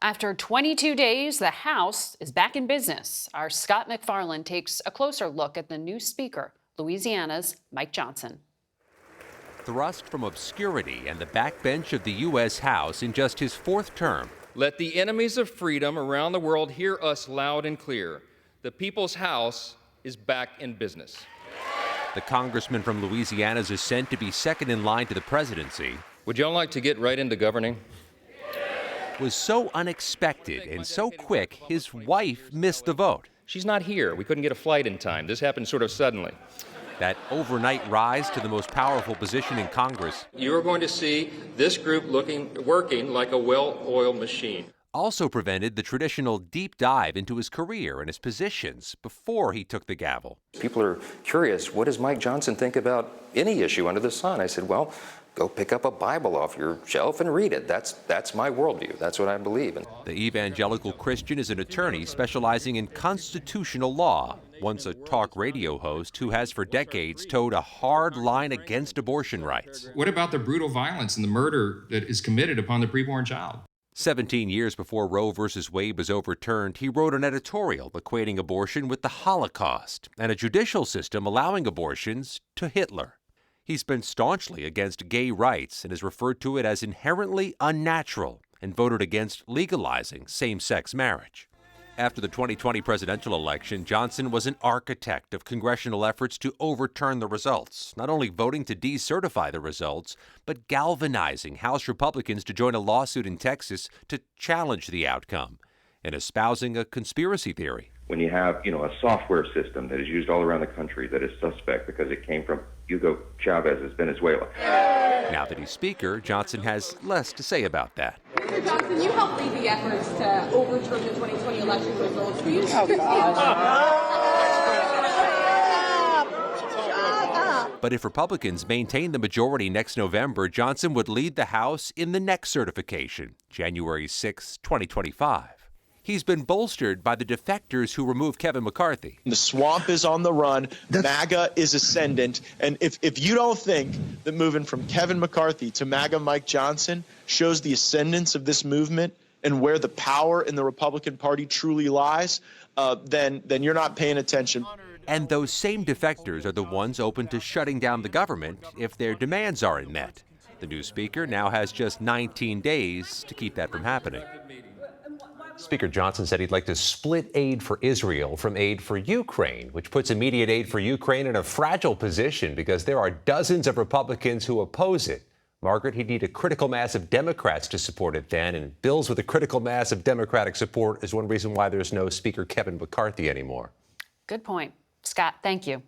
After 22 days, the House is back in business. Our Scott MacFarlane takes a closer look at the new Speaker, Louisiana's Mike Johnson. Thrust from obscurity and the backbench of the U.S. House in just his fourth term. Let the enemies of freedom around the world hear us loud and clear. The People's House is back in business. The congressman from Louisiana's ascent to be second in line to the presidency. Would y'all like to get right into governing? Was so unexpected and so quick, his wife missed the vote. She's not here. We couldn't get a flight in time. This happened sort of suddenly. That overnight rise to the most powerful position in Congress. You are going to see this group working like a well-oiled machine. Also prevented the traditional deep dive into his career and his positions before he took the gavel. People are curious, what does Mike Johnson think about any issue under the sun? I said, well, go pick up a Bible off your shelf and read it. That's my worldview. That's what I believe in. The evangelical Christian is an attorney specializing in constitutional law, once a talk radio host who has for decades towed a hard line against abortion rights. What about the brutal violence and the murder that is committed upon the preborn child? 17 years before Roe v. Wade was overturned, he wrote an editorial equating abortion with the Holocaust and a judicial system allowing abortions to Hitler. He's been staunchly against gay rights and has referred to it as inherently unnatural and voted against legalizing same-sex marriage. After the 2020 presidential election, Johnson was an architect of congressional efforts to overturn the results, not only voting to decertify the results, but galvanizing House Republicans to join a lawsuit in Texas to challenge the outcome and espousing a conspiracy theory. When you have, a software system that is used all around the country that is suspect because it came from Hugo Chavez's Venezuela. Now that he's Speaker, Johnson has less to say about that. Mr. Johnson, you helped lead the efforts to overturn the 2020 election results. Will you But if Republicans maintain the majority next November, Johnson would lead the House in the next certification, January 6, 2025. He's been bolstered by the defectors who removed Kevin McCarthy. The swamp is on the run. MAGA is ascendant. And if you don't think that moving from Kevin McCarthy to MAGA Mike Johnson shows the ascendance of this movement and where the power in the Republican Party truly lies, then you're not paying attention. And those same defectors are the ones open to shutting down the government if their demands aren't met. The new Speaker now has just 19 days to keep that from happening. Speaker Johnson said he'd like to split aid for Israel from aid for Ukraine, which puts immediate aid for Ukraine in a fragile position because there are dozens of Republicans who oppose it. Margaret, he'd need a critical mass of Democrats to support it then, and bills with a critical mass of Democratic support is one reason why there's no Speaker Kevin McCarthy anymore. Good point. Scott, thank you.